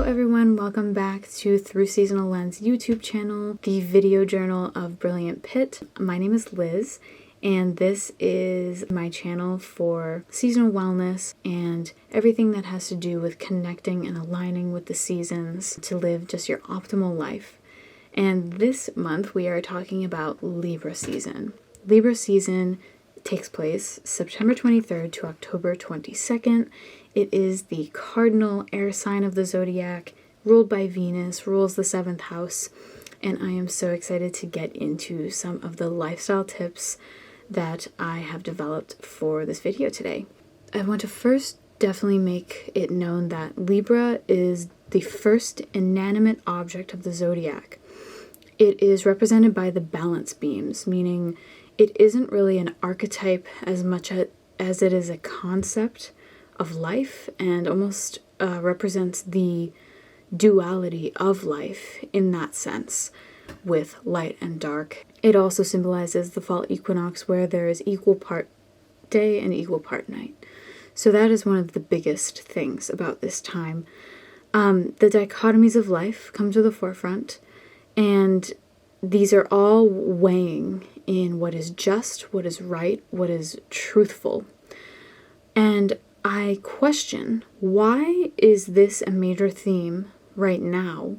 Hello everyone, welcome back to Through Seasonal Lens YouTube channel, the video journal of Brilliant Pit. My name is Liz, and this is my channel for seasonal wellness and everything that has to do with connecting and aligning with the seasons to live just your optimal life. And this month we are talking about Libra season. Libra season takes place September 23rd to October 22nd. It is the cardinal air sign of the zodiac, ruled by Venus, rules the 7th house, and I am so excited to get into some of the lifestyle tips that I have developed for this video today. I want to first definitely make it known that Libra is the first inanimate object of the zodiac. It is represented by the balance beams, meaning it isn't really an archetype as much as it is a concept of life, and almost represents the duality of life in that sense, with light and dark. It also symbolizes the fall equinox, where there is equal part day and equal part night. So that is one of the biggest things about this time. The dichotomies of life come to the forefront, and these are all weighing in what is just, what is right, what is truthful. And I question, why is this a major theme right now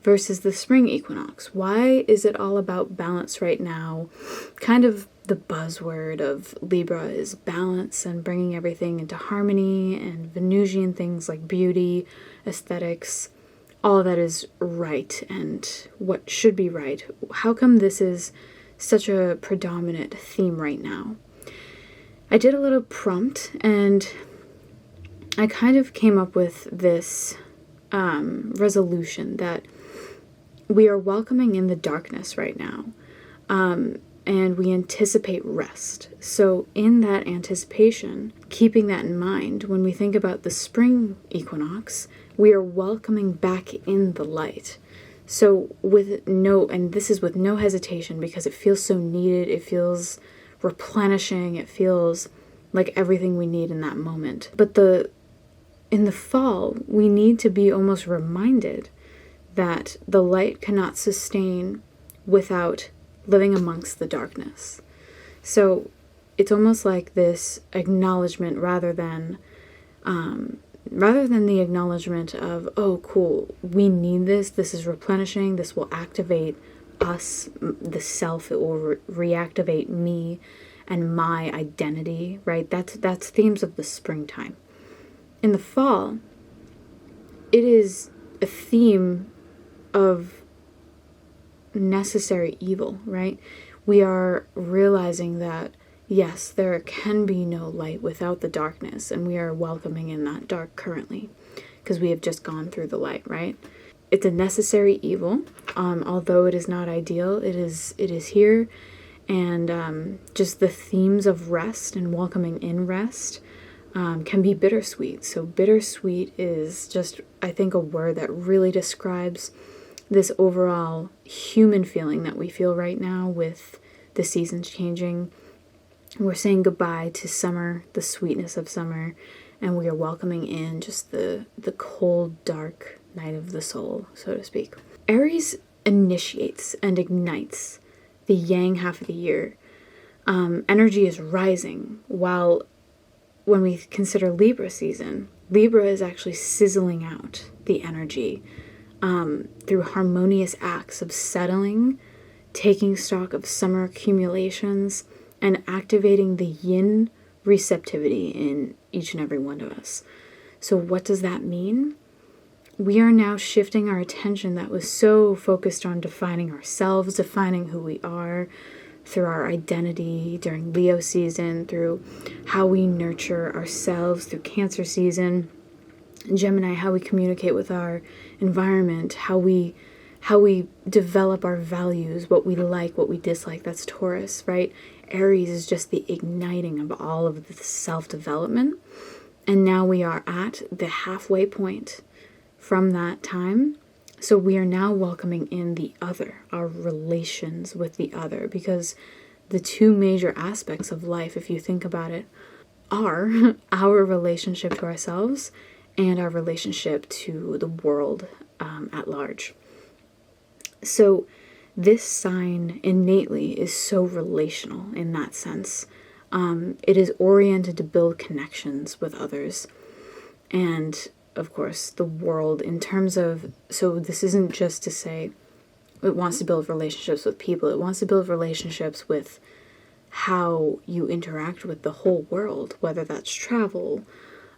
versus the spring equinox? Why is it all about balance right now? Kind of the buzzword of Libra is balance and bringing everything into harmony, and Venusian things like beauty, aesthetics, all that is right and what should be right. How come this is such a predominant theme right now? I did a little prompt, and I kind of came up with this resolution that we are welcoming in the darkness right now, and we anticipate rest. So in that anticipation, keeping that in mind, when we think about the spring equinox, we are welcoming back in the light. So and this is with no hesitation, because it feels so needed, it feels replenishing, it feels like everything we need in that moment. But in the fall, we need to be almost reminded that the light cannot sustain without living amongst the darkness. So it's almost like this acknowledgement rather than the acknowledgement of, oh, cool, we need this, this is replenishing, this will activate us, the self, it will reactivate me and my identity, right? That's themes of the springtime. In the fall, it is a theme of necessary evil, right? We are realizing that, yes, there can be no light without the darkness, and we are welcoming in that dark currently, because we have just gone through the light, right? It's a necessary evil, although it is not ideal, it is here, and just the themes of rest and welcoming in rest can be bittersweet. So bittersweet is just, I think, a word that really describes this overall human feeling that we feel right now with the seasons changing. We're saying goodbye to summer, the sweetness of summer, and we are welcoming in just the cold, dark night of the soul, so to speak. Aries initiates and ignites the yang half of the year. Energy is rising, while when we consider Libra season, Libra is actually sizzling out the energy through harmonious acts of settling, taking stock of summer accumulations, and activating the yin receptivity in each and every one of us. So what does that mean? We are now shifting our attention that was so focused on defining ourselves, defining who we are, through our identity during Leo season, through how we nurture ourselves through Cancer season, Gemini, how we communicate with our environment, how we develop our values, what we like, what we dislike. That's Taurus, right? Aries is just the igniting of all of the self-development. And now we are at the halfway point from that time. So we are now welcoming in the other, our relations with the other, because the two major aspects of life, if you think about it, are our relationship to ourselves and our relationship to the world at large. So this sign innately is so relational in that sense. It is oriented to build connections with others. And of course, the world in terms of, so this isn't just to say it wants to build relationships with people. It wants to build relationships with how you interact with the whole world, whether that's travel,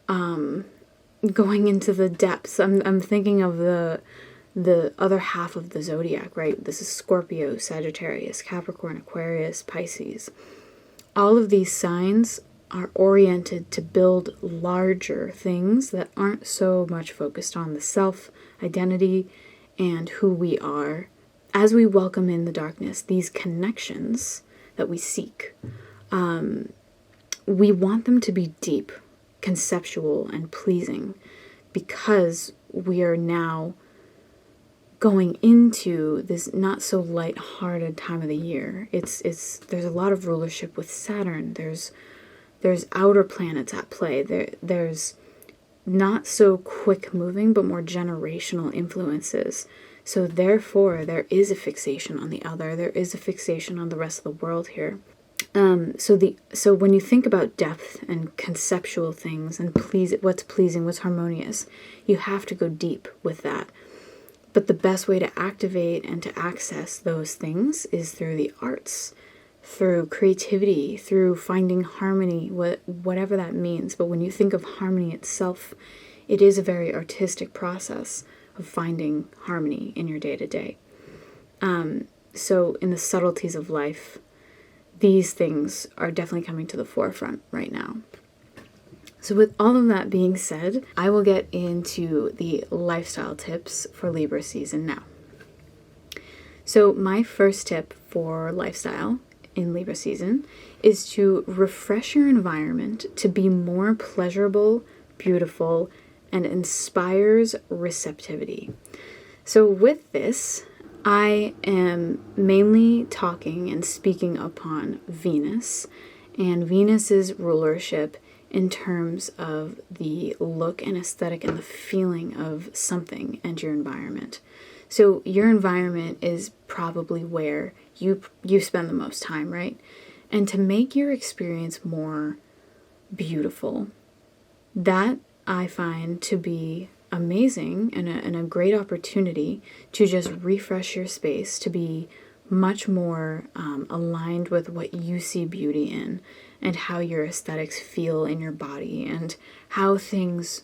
going into the depths. I'm thinking of the other half of the zodiac, right? This is Scorpio, Sagittarius, Capricorn, Aquarius, Pisces. All of these signs are oriented to build larger things that aren't so much focused on the self, identity, and who we are. As we welcome in the darkness, these connections that we seek, we want them to be deep, conceptual, and pleasing, because we are now going into this not so light-hearted time of the year. There's a lot of rulership with Saturn. There's outer planets at play. There's not so quick moving, but more generational influences. So therefore, there is a fixation on the other. There is a fixation on the rest of the world here. So when you think about depth and conceptual things and what's pleasing, what's harmonious, you have to go deep with that. But the best way to activate and to access those things is through the arts, through creativity, through finding harmony, whatever that means. But when you think of harmony itself, it is a very artistic process of finding harmony in your day-to-day. So in the subtleties of life, these things are definitely coming to the forefront right now. So with all of that being said, I will get into the lifestyle tips for Libra season now. So my first tip for lifestyle in Libra season is to refresh your environment to be more pleasurable, beautiful, and inspires receptivity. So with this, I am mainly talking and speaking upon Venus and Venus's rulership in terms of the look and aesthetic and the feeling of something and your environment. So your environment is probably where you spend the most time, right? And to make your experience more beautiful, that I find to be amazing and a great opportunity to just refresh your space, to be much more aligned with what you see beauty in and how your aesthetics feel in your body and how things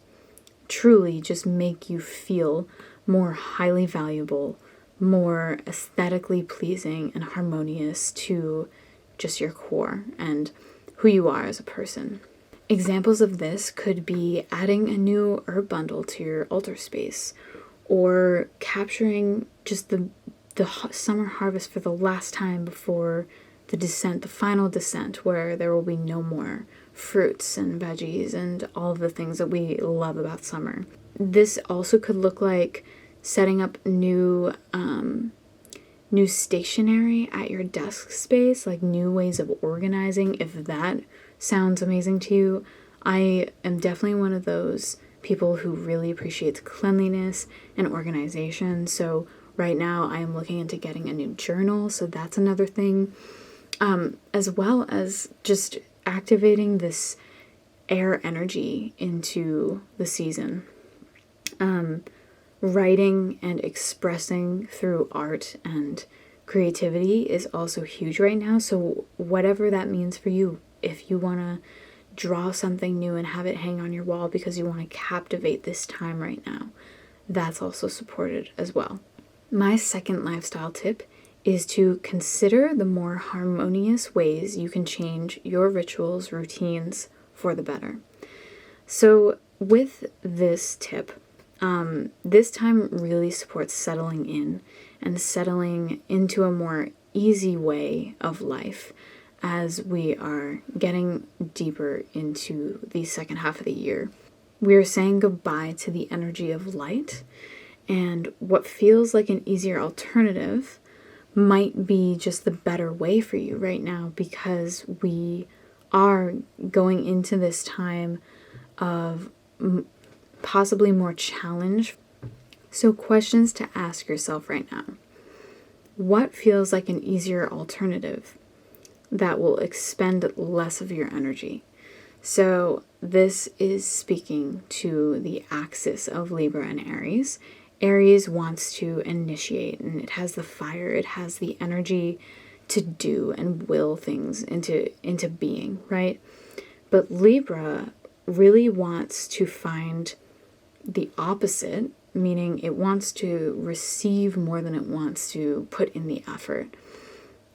truly just make you feel more highly valuable, more aesthetically pleasing and harmonious to just your core and who you are as a person. Examples of this could be adding a new herb bundle to your altar space, or capturing just the summer harvest for the last time before the descent, the final descent, where there will be no more fruits and veggies and all of the things that we love about summer. This also could look like setting up new stationery at your desk space, like new ways of organizing, if that sounds amazing to you. I am definitely one of those people who really appreciates cleanliness and organization. So right now I am looking into getting a new journal. So that's another thing. As well as just activating this air energy into the season. Writing and expressing through art and creativity is also huge right now. So whatever that means for you, if you want to draw something new and have it hang on your wall because you want to captivate this time right now, that's also supported as well. My second lifestyle tip is to consider the more harmonious ways you can change your rituals, routines for the better. So with this tip, this time really supports settling in and settling into a more easy way of life as we are getting deeper into the second half of the year. We are saying goodbye to the energy of light, and what feels like an easier alternative might be just the better way for you right now, because we are going into this time of possibly more challenge. So questions to ask yourself right now. What feels like an easier alternative that will expend less of your energy? So this is speaking to the axis of Libra and Aries. Aries wants to initiate, and it has the fire, it has the energy to do and will things into being, right? But Libra really wants to find the opposite, meaning it wants to receive more than it wants to put in the effort.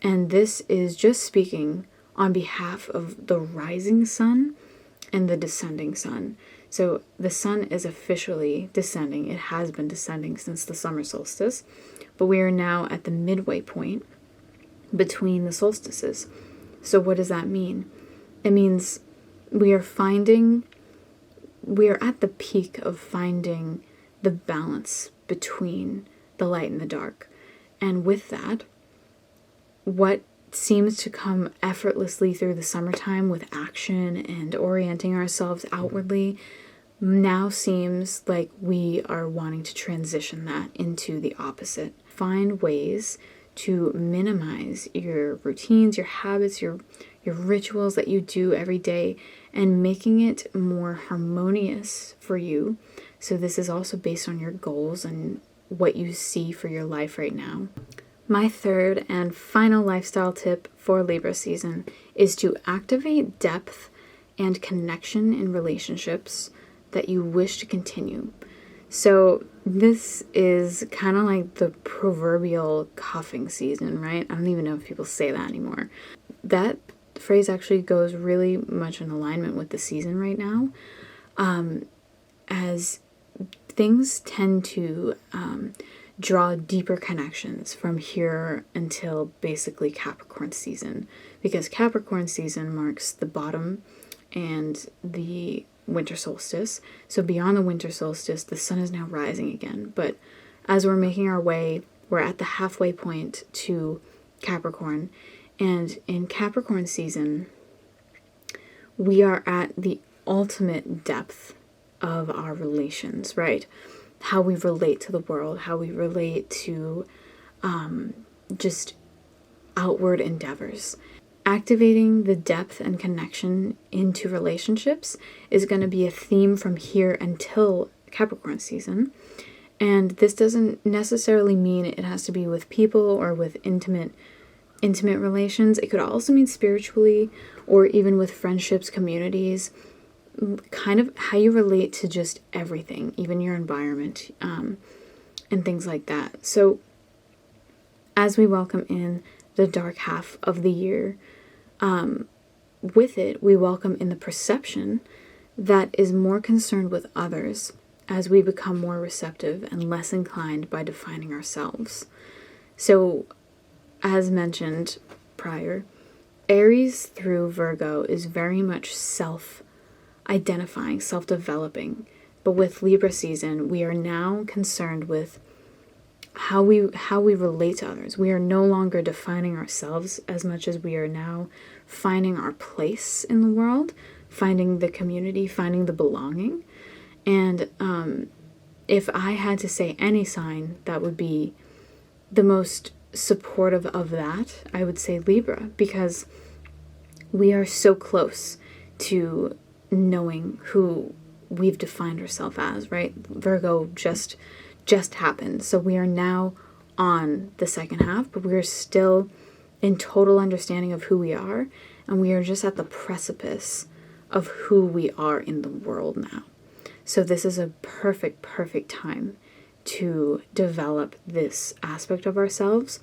And this is just speaking on behalf of the rising sun and the descending sun. So the sun is officially descending. It has been descending since the summer solstice, but we are now at the midway point between the solstices. So what does that mean? It means we are at the peak of finding the balance between the light and the dark. And with that, what seems to come effortlessly through the summertime with action and orienting ourselves outwardly now seems like we are wanting to transition that into the opposite. Find ways to minimize your routines, your habits, your rituals that you do every day, and making it more harmonious for you. So this is also based on your goals and what you see for your life right now. My third and final lifestyle tip for Libra season is to activate depth and connection in relationships that you wish to continue. So this is kind of like the proverbial cuffing season, right? I don't even know if people say that anymore. That phrase actually goes really much in alignment with the season right now, as things tend to draw deeper connections from here until basically Capricorn season, because Capricorn season marks the bottom and the winter solstice. So beyond the winter solstice, the sun is now rising again. But as we're making our way, we're at the halfway point to Capricorn. And in Capricorn season, we are at the ultimate depth of our relations, right? How we relate to the world, how we relate to just outward endeavors. Activating the depth and connection into relationships is going to be a theme from here until Capricorn season. And this doesn't necessarily mean it has to be with people or with intimate relations. It could also mean spiritually, or even with friendships, communities, kind of how you relate to just everything, even your environment, and things like that. So as we welcome in the dark half of the year, with it, we welcome in the perception that is more concerned with others as we become more receptive and less inclined by defining ourselves. So, as mentioned prior, Aries through Virgo is very much self-identifying, self-developing. But with Libra season, we are now concerned with how we relate to others. We are no longer defining ourselves as much as we are now finding our place in the world, finding the community, finding the belonging. And if I had to say any sign that would be the most supportive of that, I would say Libra, because we are so close to knowing who we've defined ourselves as, right? Virgo just happened. So we are now on the second half, but we are still in total understanding of who we are, and we are just at the precipice of who we are in the world now. So this is a perfect time to develop this aspect of ourselves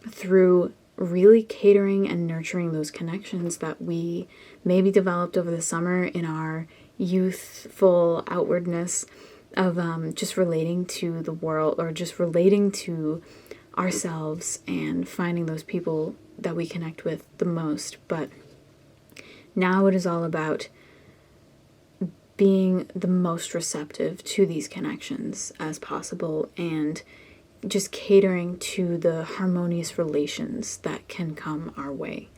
through really catering and nurturing those connections that we maybe developed over the summer in our youthful outwardness of just relating to the world, or just relating to ourselves and finding those people that we connect with the most. But now it is all about being the most receptive to these connections as possible, and just catering to the harmonious relations that can come our way.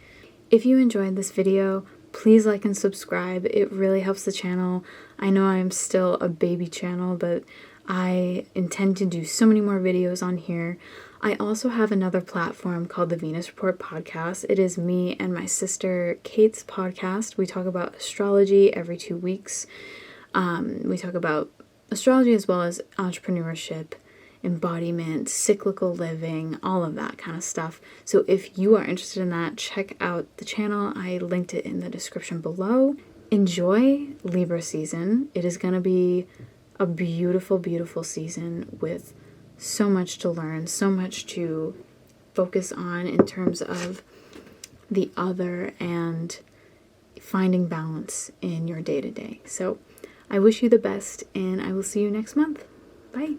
If you enjoyed this video, Please like and subscribe. It really helps the channel. I know I'm still a baby channel, but I intend to do so many more videos on here. I also have another platform called the Venus Report podcast. It is me and my sister Kate's podcast. We talk about astrology every 2 weeks. We talk about astrology as well as entrepreneurship, embodiment, cyclical living, all of that kind of stuff. So if you are interested in that, check out the channel. I linked it in the description below. Enjoy Libra season. It is going to be a beautiful, beautiful season with so much to learn, so much to focus on in terms of the other and finding balance in your day-to-day. So I wish you the best, and I will see you next month. Bye.